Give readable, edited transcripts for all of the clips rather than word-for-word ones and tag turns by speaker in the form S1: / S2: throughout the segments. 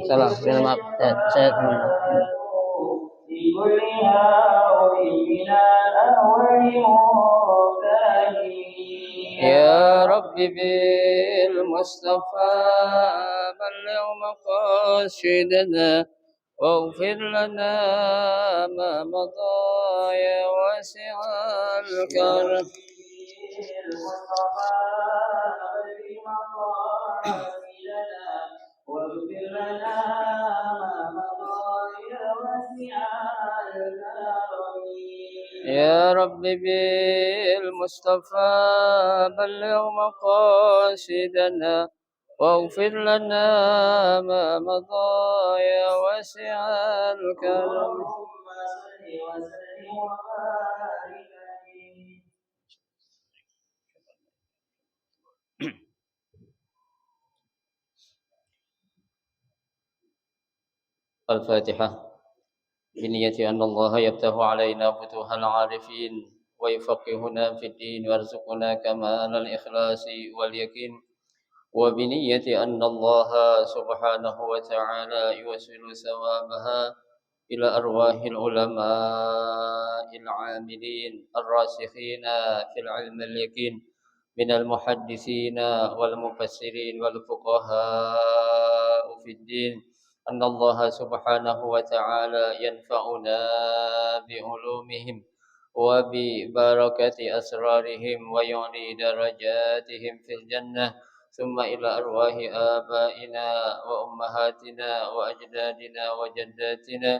S1: Salah, maaf, saya يا رب بالمصطفى بلغ مقاصدنا واغفر لنا ما مضى يا واسع الكرم واغفر لنا ما مضى يا واسع الكرم يا رب بالمصطفى بلغ مقاصدنا واغفر لنا ما مضى يا واسع الكرم اللهم صل وسلم وبارك عليه. الفاتحة. بنية أن الله يفتح علينا فتوح العارفين ويفقهنا في الدين ويرزقنا كمال الإخلاص واليقين وبنية أن الله سبحانه وتعالى يوصل ثوابها إلى أرواح العلماء العاملين الراسخين في العلم اليقين من المحدثين والمفسرين والفقهاء في الدين أن الله سبحانه وتعالى ينفعنا بعلومهم وببركة أسرارهم ويعلي درجاتهم في الجنة ثم إلى أرواح آبائنا وأمهاتنا وأجدادنا وجداتنا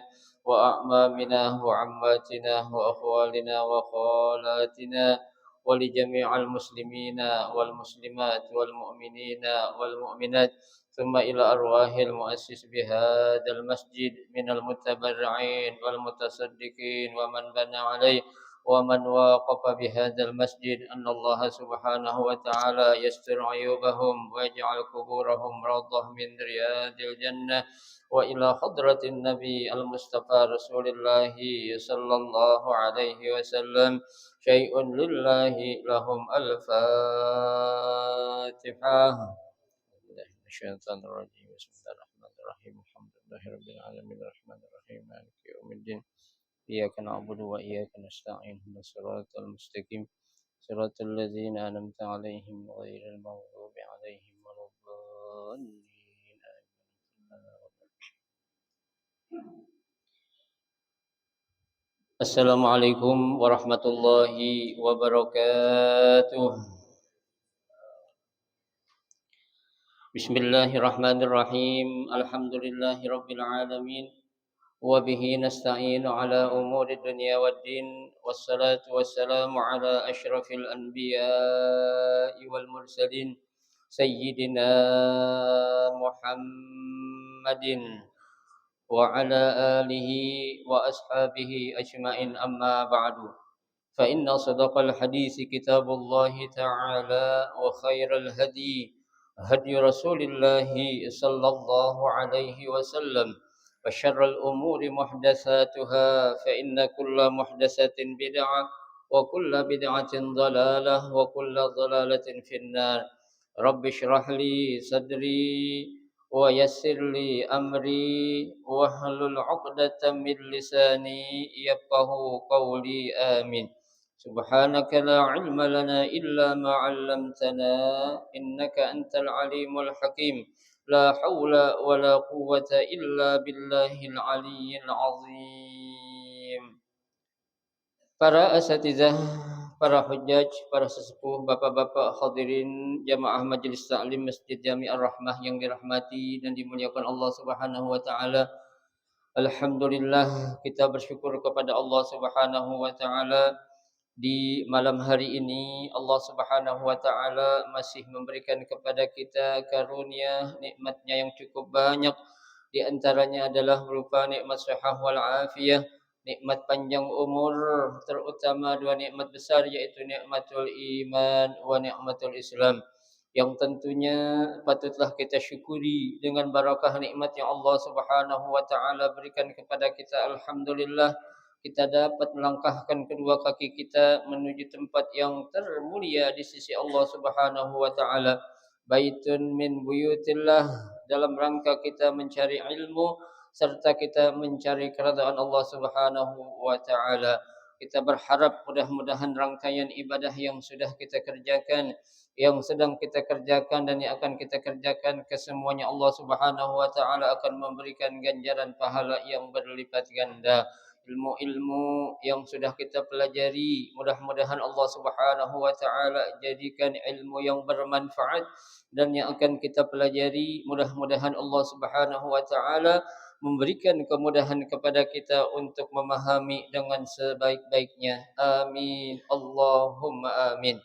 S1: وأعمامنا وعماتنا وأخوالنا وخالاتنا ولجميع المسلمين والمسلمات والمؤمنين والمؤمنات ثم إلى أرواح المؤسس بهذا المسجد من المتبرعين والمتصدقين ومن بنى عليه ومن واقف بهذا المسجد أن الله سبحانه وتعالى يستر عيوبهم ويجعل قبورهم روضة من رياض الجنة وإلى حضرة النبي المصطفى رسول الله صلى الله عليه وسلم شيء لله لهم الفاتحة. الشيطان الرجيم بسم الله الرحمن الرحيم الحمد لله رب العالمين الرحمن الرحيم مالك يوم الدين إياك نعبد وإياك نستعين اهدنا الصراط المستقيم صراط الذين أنعمت عليهم غير المغضوب عليهم ولا الضالين. Assalamualaikum warahmatullahi wabarakatuh. Bismillahirrahmanirrahim. Alhamdulillahi rabbil alamin. Wa bihi nasta'inu ala umuri dunya waddin. Wassalatu wassalamu ala asyrafil anbiya'i wal mursalin sayyidina Muhammadin wa ala alihi wa ashabihi ajma'in amma ba'du. Fa inna sadaqal hadisi kitabullahi ta'ala wa khairal hadi hadi Rasulillahi sallallahu alaihi wasallam wa syarrul umuri muhdatsatuha fa inna kulla muhdatsatin bid'ah wa kulla bid'atin dhalalah wa kulla dhalalatin finnar. Rabbi shrah li sadri wa yassir li amri wahlul 'uqdatam min lisani yafqahu qawli amin. Subhanaka la ilma lana illa ma 'allamtana innaka antal alimul hakim. La haula wa la quwwata illa billahil aliyyil azim. Para asatizah, para hujjaj, para sesepuh, bapak-bapak hadirin jamaah majelis taklim Masjid Jami Ar-Rahmah yang dirahmati dan dimuliakan Allah Subhanahu wa taala. Alhamdulillah kita bersyukur kepada Allah Subhanahu wa taala di malam hari ini Allah Subhanahu wa taala masih memberikan kepada kita karunia nikmatnya yang cukup banyak. Di antaranya adalah berupa nikmat sehat wal afiyah, nikmat panjang umur, terutama dua nikmat besar yaitu nikmatul iman wa nikmatul Islam. Yang tentunya patutlah kita syukuri dengan barakah nikmat yang Allah Subhanahu wa taala berikan kepada kita. Alhamdulillah kita dapat melangkahkan kedua kaki kita menuju tempat yang termulia di sisi Allah Subhanahu wa taala. Baitun min buyutillah dalam rangka kita mencari ilmu serta kita mencari keridhaan Allah Subhanahu wa taala. Kita berharap mudah-mudahan rangkaian ibadah yang sudah kita kerjakan, yang sedang kita kerjakan dan yang akan kita kerjakan kesemuanya Allah Subhanahu wa taala akan memberikan ganjaran pahala yang berlipat ganda. Ilmu-ilmu yang sudah kita pelajari, mudah-mudahan Allah Subhanahu wa taala jadikan ilmu yang bermanfaat, dan yang akan kita pelajari mudah-mudahan Allah Subhanahu wa taala memberikan kemudahan kepada kita untuk memahami dengan sebaik-baiknya. Amin. Allahumma amin.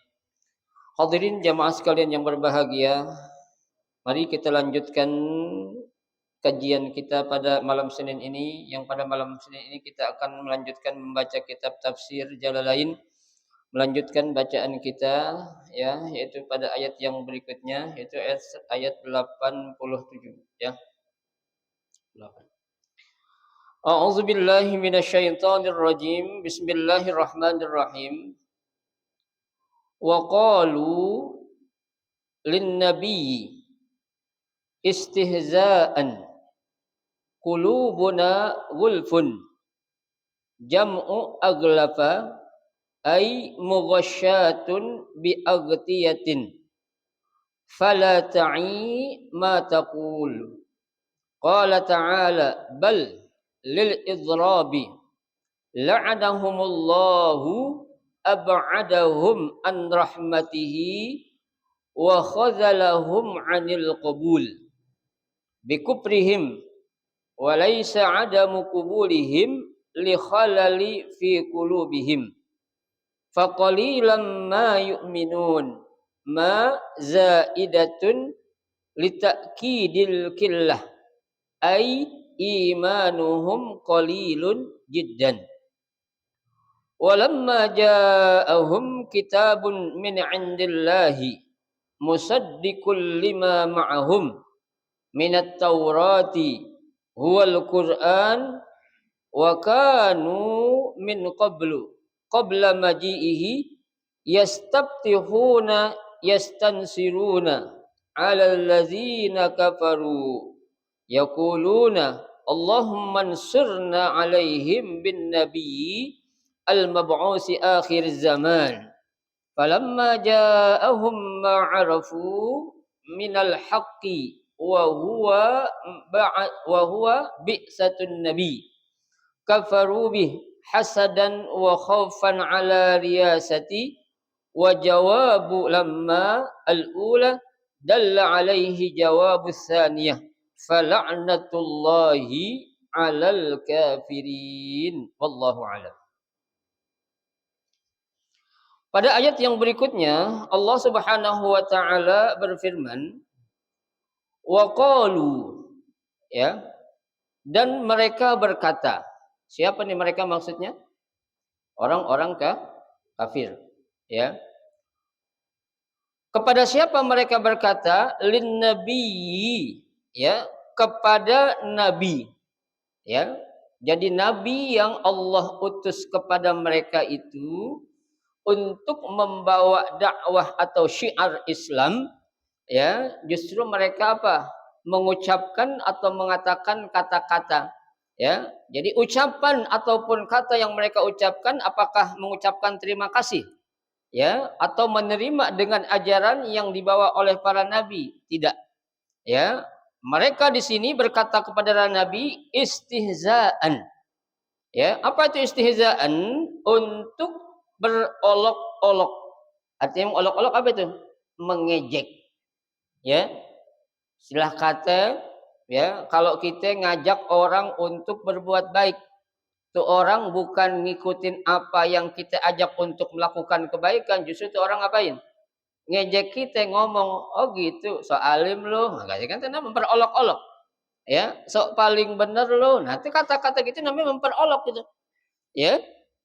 S1: Hadirin jamaah sekalian yang berbahagia, mari kita lanjutkan kajian kita pada malam Senin ini. Yang pada malam Senin ini kita akan melanjutkan membaca kitab tafsir Jalalain, melanjutkan bacaan kita ya, yaitu pada ayat yang berikutnya, yaitu ayat 87 ya. 8. A'udzu billahi minasyaitonir rajim. Bismillahirrahmanirrahim. Wa qalu lin nabiyyi istihza'an qulubuna gulfun jam'u aglafa ay mughassyatun bi agtiyatin fala ta'i ma taqul. Qala ta'ala bal lil idrabi la'anahumullahu ab'adahum an rahmatihi wa khazalahum 'anil qabul bikufrihim wa laysa 'adamu qubulihim li khalali fi qulubihim faqalilan ma yu'minun ma zaidatun lita'kidil killah ay imanuhum qalilun jiddan. Walamma ja'ahum kitabun min 'indillahi musaddiqul lima ma'ahum minat taurati huwal Qur'an wa kanu min qabla maji'ihi yastaftihuna yastansiruna 'alal ladzina kafaru yaquluna Allahumma ansurna 'alaihim bin nabiyyi al-mab'usi akhir zaman. Falamma ja'ahum ma 'arafu minal haqqi wa huwa bi'satun nabi kafaru bih hasadan wa khaufan 'ala riyasati wa jawabu lamma al-ula dalla 'alaihi jawabu tsaniyah fala'natullahi 'alal kafirin. Wallahu a'lam. Pada ayat yang berikutnya Allah Subhanahu wa taala berfirman, wa qalu, ya, dan mereka berkata. Siapa nih mereka maksudnya? Orang-orang kafir, ya. Kepada siapa mereka berkata? Lin nabiyyi, ya, kepada nabi, ya. Jadi nabi yang Allah utus kepada mereka itu untuk membawa dakwah atau syiar Islam, ya, justru mereka apa? Mengucapkan atau mengatakan kata-kata, ya. Jadi ucapan ataupun kata yang mereka ucapkan, apakah mengucapkan terima kasih, ya, atau menerima dengan ajaran yang dibawa oleh para nabi? Tidak, ya. Mereka di sini berkata kepada nabi istihzaan, ya. Apa itu istihzaan? Untuk berolok-olok. Artinya olok-olok apa itu? Mengejek, ya. Istilah kata, ya, kalau kita ngajak orang untuk berbuat baik, tuh orang bukan ngikutin apa yang kita ajak untuk melakukan kebaikan, justru tuh orang ngapain? Ngejek kita, ngomong, oh gitu, so alim lo, nah, kan itu namanya memperolok-olok, ya, so paling bener lo, nanti kata-kata gitu namanya memperolok gitu, ya.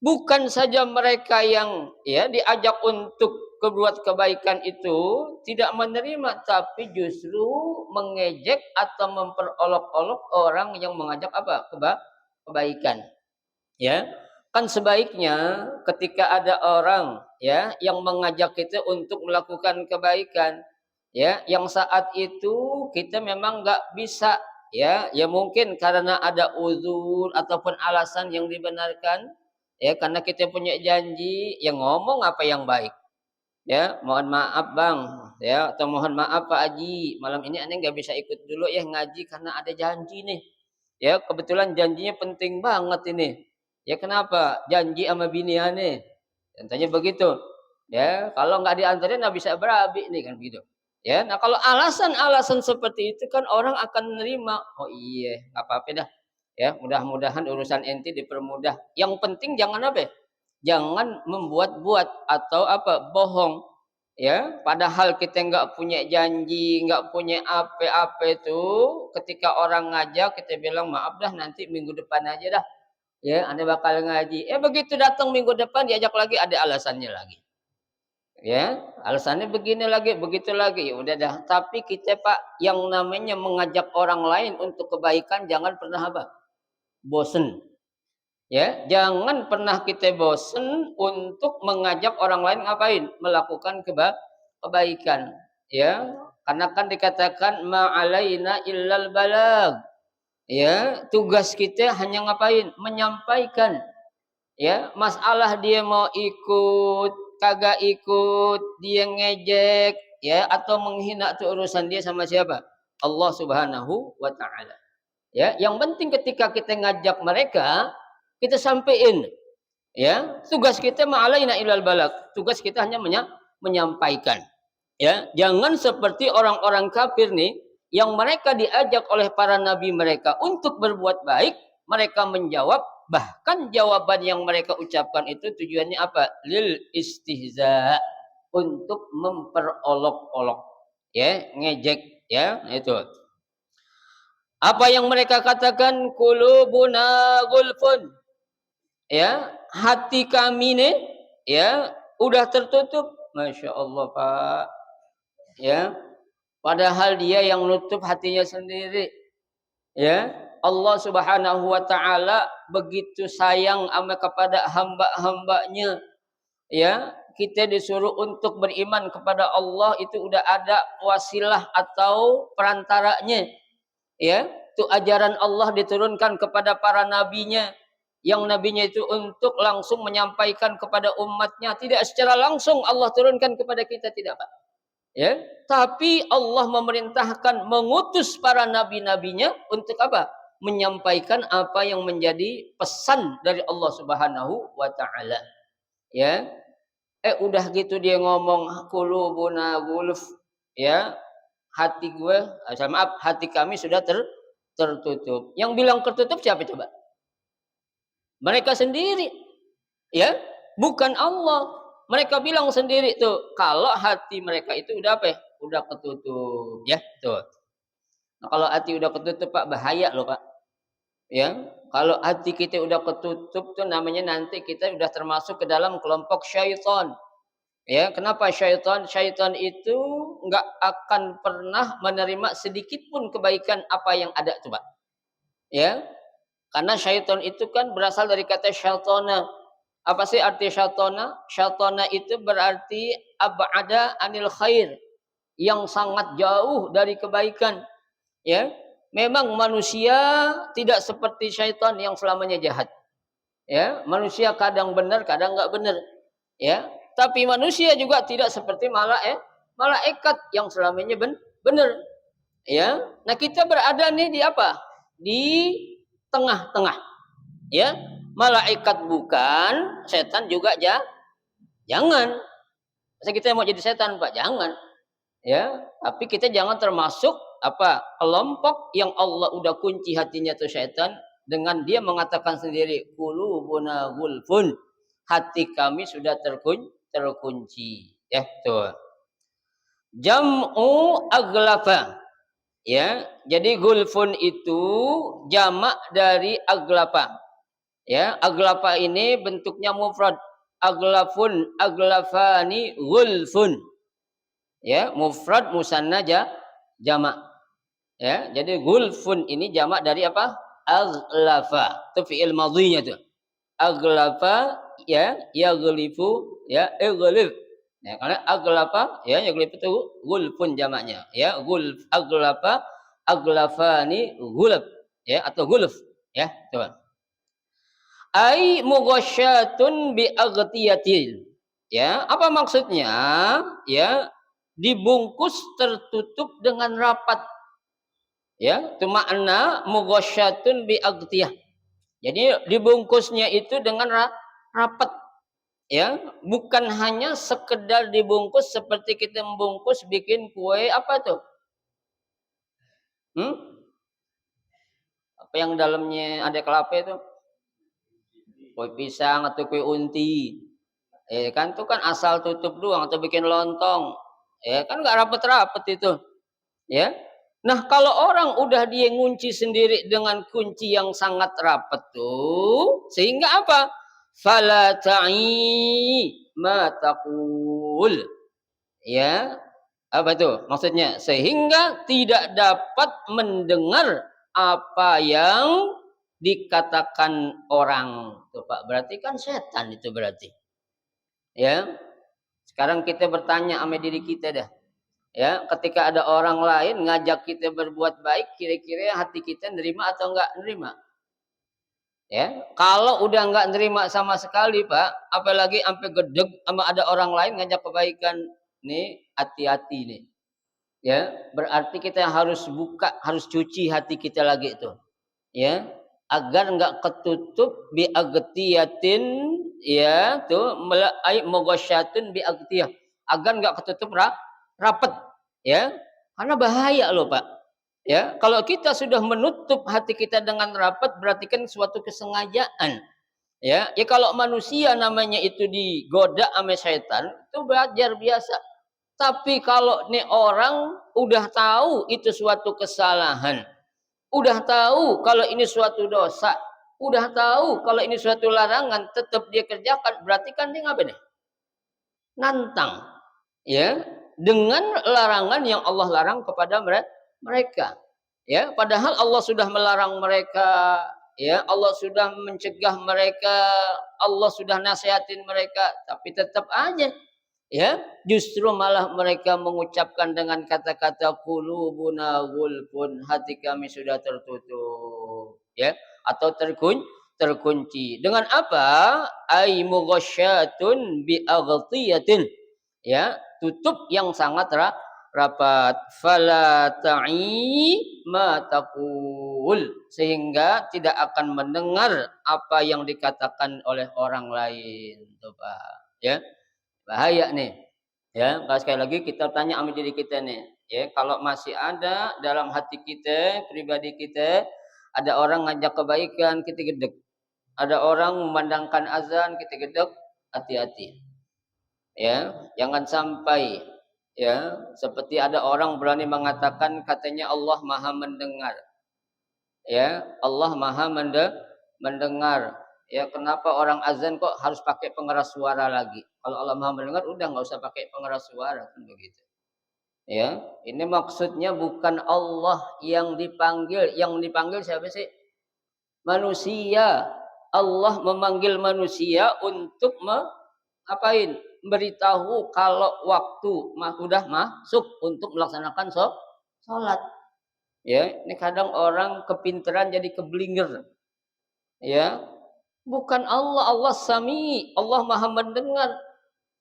S1: Bukan saja mereka yang, ya, diajak untuk berbuat kebaikan itu tidak menerima, tapi justru mengejek atau memperolok-olok orang yang mengajak apa? Kebaikan. Ya. Kan sebaiknya ketika ada orang, ya, yang mengajak kita untuk melakukan kebaikan, Ya, yang saat itu kita memang nggak bisa, ya mungkin karena ada uzur ataupun alasan yang dibenarkan, ya karena kita punya janji, yang ngomong apa yang baik. Ya, mohon maaf bang, ya atau mohon maaf Pak Haji, malam ini aneh nggak bisa ikut dulu ya ngaji karena ada janji nih. Ya kebetulan janjinya penting banget ini. Ya kenapa? Janji sama bini aneh. Contohnya begitu. Ya kalau nggak diantarin nggak bisa berabi nih kan begitu. Ya, nah kalau alasan-alasan seperti itu kan orang akan menerima. Oh iya, nggak apa-apa dah. Ya, mudah-mudahan urusan ente dipermudah. Yang penting jangan apa? Ya? Jangan membuat-buat atau apa? Bohong. Ya, padahal kita nggak punya janji, nggak punya apa-apa itu. Ketika orang ngajak kita bilang maaf dah nanti minggu depan aja dah. Ya, Anda bakal ngaji. Begitu datang minggu depan diajak lagi ada alasannya lagi. Ya, alasannya begini lagi, begitu lagi. Ya udah dah. Tapi kita Pak yang namanya mengajak orang lain untuk kebaikan jangan pernah apa? Bosen. Ya, jangan pernah kita bosen untuk mengajak orang lain ngapain? Melakukan kebaikan. Ya, karena kan dikatakan ma'alaina illal balag. Ya, tugas kita hanya ngapain? Menyampaikan. Ya, masalah dia mau ikut, kagak ikut, dia ngejek, ya atau menghina itu urusan dia sama siapa? Allah Subhanahu wa taala. Ya, yang penting ketika kita ngajak mereka, kita sampaikan. Ya, tugas kita ma'alaina ilal balag. Tugas kita hanya menyampaikan. Ya, jangan seperti orang-orang kafir nih yang mereka diajak oleh para nabi mereka untuk berbuat baik, mereka menjawab bahkan jawaban yang mereka ucapkan itu tujuannya apa? Lil istihza, untuk memperolok-olok. Ya, ngejek ya, itu. Apa yang mereka katakan qulubuna gulfun. Ya, hati kami nih ya udah tertutup. Masya Allah Pak. Ya, padahal dia yang nutup hatinya sendiri. Ya, Allah Subhanahu wa taala begitu sayang kepada hamba-hambanya. Ya, kita disuruh untuk beriman kepada Allah itu udah ada wasilah atau perantaranya. Ya, itu ajaran Allah diturunkan kepada para nabinya. Yang nabinya itu untuk langsung menyampaikan kepada umatnya, tidak secara langsung Allah turunkan kepada kita, tidak Pak. Ya, tapi Allah memerintahkan mengutus para nabi-nabinya untuk apa? Menyampaikan apa yang menjadi pesan dari Allah Subhanahu wa taala. Ya. Udah gitu dia ngomong qulubuna gulf. Ya. Hati gue, maaf, hati kami sudah tertutup. Yang bilang tertutup siapa coba? Mereka sendiri. Ya, bukan Allah. Mereka bilang sendiri tuh kalau hati mereka itu udah apa ya? Udah ketutup, ya, tuh. Nah, kalau hati udah ketutup Pak bahaya loh Pak. Ya, kalau hati kita udah ketutup tuh namanya nanti kita udah termasuk ke dalam kelompok syaitan. Ya, kenapa syaitan? Syaitan itu nggak akan pernah menerima sedikit pun kebaikan apa yang ada tuh Pak. Ya, karena syaitan itu kan berasal dari kata syaitana. Apa sih arti syaitana? Syaitana itu berarti ab'ada anil khair, yang sangat jauh dari kebaikan. Ya, memang manusia tidak seperti syaitan yang selamanya jahat. Ya, manusia kadang benar, kadang nggak benar. Ya, tapi manusia juga tidak seperti malaikat yang selamanya benar. Ya, nah kita berada nih di apa? Di tengah-tengah. Ya, malaikat bukan, setan juga jangan. Masa kita mau jadi setan Pak? Jangan. Ya, tapi kita jangan termasuk apa? Kelompok yang Allah udah kunci hatinya tuh setan dengan dia mengatakan sendiri qulubuna gulfun. Hati kami sudah terkunci. Ya, tuh. Jam'u aglafa. Ya, jadi gulfun itu jamak dari aglafa. Ya, aglafa ini bentuknya mufrad. Aglafun, aglafani, gulfun. Ya, mufrad musanna jamak. Ya, jadi gulfun ini jamak dari apa? Aglafa. Itu fi'il madhinya tuh. Aglafa ya, yaghlifu ya, ighlif. Ya, karena aglafa ya yaglif itu gulfun jamaknya ya, gulf aglafa aglafani gulf ya atau gulf ya, coba. Ai mughasyatun bi aghtiyatin. Ya, apa maksudnya? Ya, dibungkus tertutup dengan rapat. Ya, itu makna mughasyatun bi aghtiyah. Jadi dibungkusnya itu dengan rapat. Ya, bukan hanya sekedar dibungkus seperti kita membungkus bikin kue apa tuh? Hmm? Apa yang dalamnya ada kelapa itu? Kue pisang atau kue unti. Kan itu kan asal tutup doang atau bikin lontong. Kan nggak rapet-rapet itu. Ya. Nah, kalau orang udah dia ngunci sendiri dengan kunci yang sangat rapet tuh, sehingga apa? Fala ta'i ma taqul. Ya. Apa itu? Maksudnya sehingga tidak dapat mendengar apa yang dikatakan orang. Tuh, Pak, berarti kan setan itu berarti. Ya. Sekarang kita bertanya sama diri kita dah. Ya, ketika ada orang lain ngajak kita berbuat baik, kira-kira hati kita nerima atau enggak nerima? Ya, kalau udah enggak nerima sama sekali, Pak, apalagi sampai gedeg sama ada orang lain ngajak kebaikan, nih hati-hati nih. Ya, berarti kita harus buka, harus cuci hati kita lagi itu. Ya, agar enggak ketutup bi agtiyatin ya tuh ai mughasyatun bi agtiyah, agar enggak ketutup rapet ya, karena bahaya loh Pak ya, kalau kita sudah menutup hati kita dengan rapat berarti kan suatu kesengajaan ya kalau manusia namanya itu digoda sama setan itu belajar biasa, tapi kalau nih orang udah tahu itu suatu kesalahan, udah tahu kalau ini suatu dosa, udah tahu kalau ini suatu larangan, tetap dia kerjakan, berarti kan dia ngapain? Nantang, ya, dengan larangan yang Allah larang kepada mereka. Ya, padahal Allah sudah melarang mereka, ya, Allah sudah mencegah mereka, Allah sudah nasihatin mereka, tapi tetap aja ya, justru malah mereka mengucapkan dengan kata-kata qulubuna ghulfun, hati kami sudah tertutup, ya, atau terkunci. Dengan apa? Ai mughasyatun bi aghtiyatin. Ya, tutup yang sangat rapat. Fala ta'i ma taqul, sehingga tidak akan mendengar apa yang dikatakan oleh orang lain, tuh Pak. Ya. Bahaya nih. Ya, kalau sekali lagi kita tanya sama diri kita nih, ya, kalau masih ada dalam hati kita, pribadi kita, ada orang ngajak kebaikan, kita gedek. Ada orang memandangkan azan, kita gedek, hati-hati. Ya, jangan sampai ya, seperti ada orang berani mengatakan katanya Allah Maha mendengar. Ya, Allah Maha mendengar. Ya, kenapa orang azan kok harus pakai pengeras suara lagi? Kalau Allah Maha mendengar, udah nggak usah pakai pengeras suara kan begitu. Ya, ini maksudnya bukan Allah yang dipanggil siapa sih? Manusia. Allah memanggil manusia untuk ngapain? Beritahu kalau waktu udah masuk untuk melaksanakan sholat. Ya, ini kadang orang kepinteran jadi keblinger. Ya, bukan Allah, Allah Sami, Allah Maha mendengar.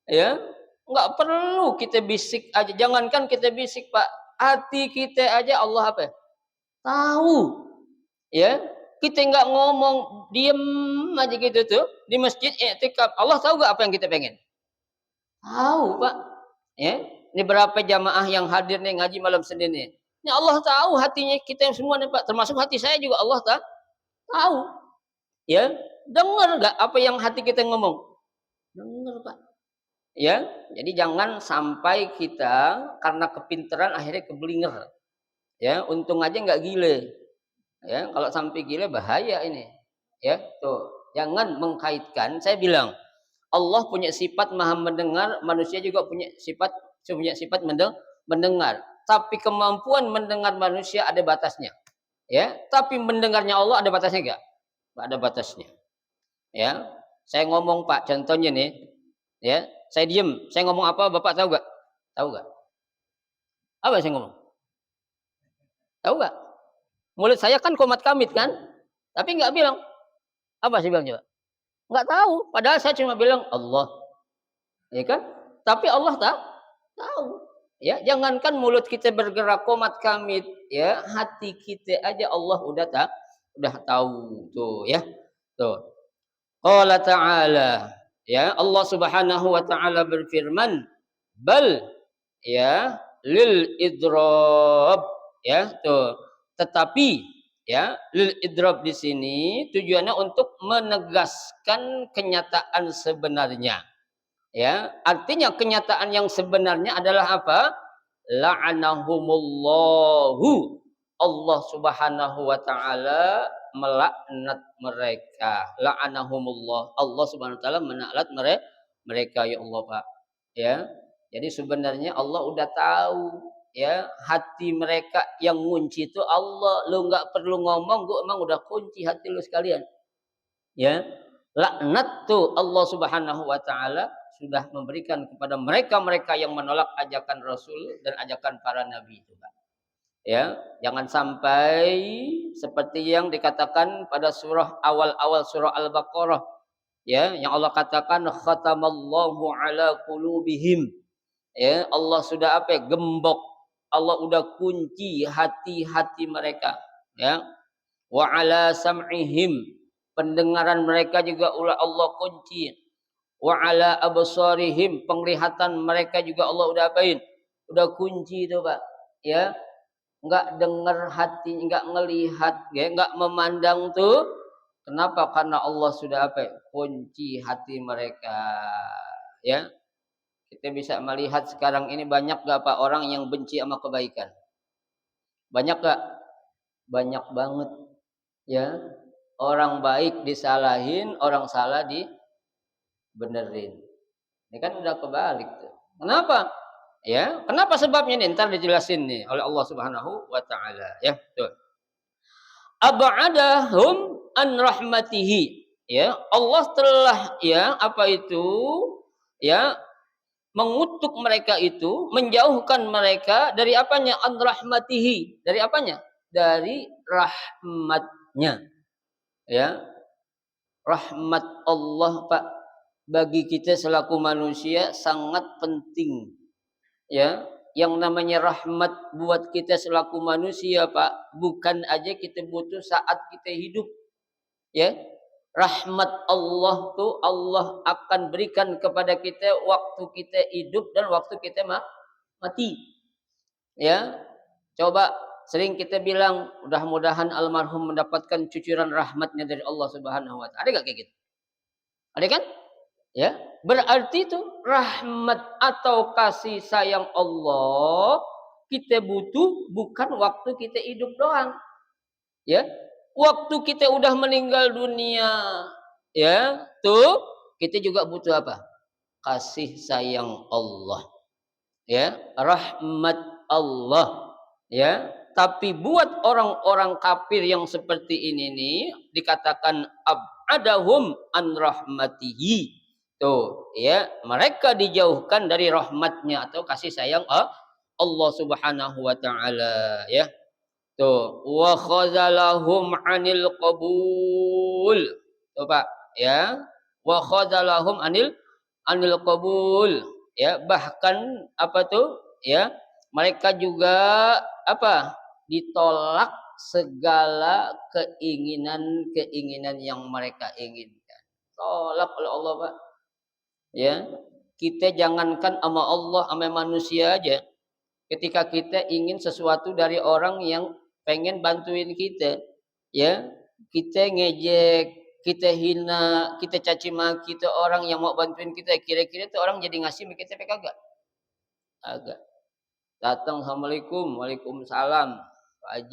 S1: Ya, nggak perlu kita bisik aja. Jangankan kita bisik, Pak. Hati kita aja Allah apa? Tahu. Ya, kita nggak ngomong, diem aja gitu tuh di masjid i'tikaf. Allah tahu nggak apa yang kita pengen? Tahu, Pak. Ya, ini berapa jamaah yang hadir nih ngaji malam Senin nih? Ini Allah tahu hatinya kita yang semua nih, Pak. Termasuk hati saya juga Allah tahu. Ya, dengar nggak apa yang hati kita ngomong? Dengar, Pak. Ya, jadi jangan sampai kita karena kepintaran akhirnya keblinger. Ya, untung aja nggak gile. Ya, kalau sampai gile bahaya ini. Ya, tuh. Jangan mengkaitkan. Saya bilang, Allah punya sifat Maha mendengar, manusia juga punya sifat mendengar. Tapi kemampuan mendengar manusia ada batasnya. Ya, tapi mendengarnya Allah ada batasnya enggak? Enggak ada batasnya. Ya. Saya ngomong Pak, contohnya nih, Ya, saya diem, saya ngomong apa Bapak tahu gak? Tahu gak? Apa saya ngomong? Tahu gak? Mulut saya kan komat kamit kan? Tapi nggak bilang. Apa saya bilang coba? Nggak tahu. Padahal saya cuma bilang Allah. Ya kan? Tapi Allah tahu. Ya, jangankan mulut kita bergerak komat kamit, ya, hati kita aja Allah udah tahu tuh ya. Tuh. Qala ta'ala, ya, Allah Subhanahu wa taala berfirman, bal ya lil idrab, ya, tuh. Tetapi ya, lil idrab di sini tujuannya untuk menegaskan kenyataan sebenarnya. Ya, artinya kenyataan yang sebenarnya adalah apa? La'anahumullahu. Allah Subhanahu wa taala melaknat mereka. La'anahumullah. Allah Subhanahu wa taala melaknat mereka ya Allah, Pak. Ya. Jadi sebenarnya Allah udah tahu ya hati mereka yang ngunci itu Allah. Lu nggak perlu ngomong, gua emang udah kunci hati lu sekalian. Ya. Laknat tuh Allah Subhanahu wa taala sudah memberikan kepada mereka-mereka yang menolak ajakan Rasul dan ajakan para nabi itu, Pak. Ya, jangan sampai seperti yang dikatakan pada surah awal-awal surah Al-Baqarah, ya, yang Allah katakan khatamallahu ala qulubihim. Ya, Allah sudah apa? Gembok. Allah udah kunci hati-hati mereka, ya. Wa ala sam'ihim, pendengaran mereka juga Allah kunci. Wa ala absarihim, penglihatan mereka juga Allah udah apain? Udah kunci itu, Pak. Ya, enggak dengar hati, enggak ngelihat, ya, enggak memandang tuh. Kenapa? Karena Allah sudah apa? Kunci hati mereka. Ya. Kita bisa melihat sekarang ini banyak gak Pak orang yang benci sama kebaikan? Banyak gak? Banyak banget. Ya. Orang baik disalahin, orang salah dibenerin. Ini kan udah kebalik tuh. Kenapa? Ya, kenapa sebabnya nih? Ntar dijelasin nih oleh Allah Subhanahu wa taala, ya. Tuh. Ab'adahum an rahmatihi. Ya, Allah telah ya apa itu? Ya, mengutuk mereka itu, menjauhkan mereka dari apanya? An rahmatihi. Dari apanya? Dari rahmatnya. Ya. Rahmat Allah, Pak, bagi kita selaku manusia sangat penting. Ya, yang namanya rahmat buat kita selaku manusia, Pak, bukan aja kita butuh saat kita hidup. Ya. Rahmat Allah tuh Allah akan berikan kepada kita waktu kita hidup dan waktu kita mati. Ya. Coba sering kita bilang, mudah-mudahan almarhum mendapatkan cucuran rahmatnya dari Allah Subhanahu wa taala. Ada enggak kayak gitu? Ada kan? Ya, berarti itu rahmat atau kasih sayang Allah kita butuh bukan waktu kita hidup doang. Ya, waktu kita udah meninggal dunia, ya, tuh kita juga butuh apa? Kasih sayang Allah. Ya, rahmat Allah. Ya, tapi buat orang-orang kafir yang seperti ini nih dikatakan ab'adahum an rahmatihi. Tuh, ya, mereka dijauhkan dari rahmatnya atau kasih sayang Allah Subhanahu wa taala, ya. Tuh, wa khazalahum 'anil qabul. Tuh, Pak, ya. Wa khazalahum 'anil qabul. Ya, bahkan apa tuh? Ya, mereka juga apa? Ditolak segala keinginan-keinginan yang mereka inginkan. Tolak oleh Allah, Pak. Ya. Kita jangankan sama Allah, sama manusia aja. Ketika kita ingin sesuatu dari orang yang pengen bantuin kita, ya, kita ngejek, kita hina, kita caci maki itu orang yang mau bantuin kita, kira-kira itu orang jadi ngasih kita apa kagak? Agak. Datang, assalamualaikum, waalaikumsalam, Pak Haji.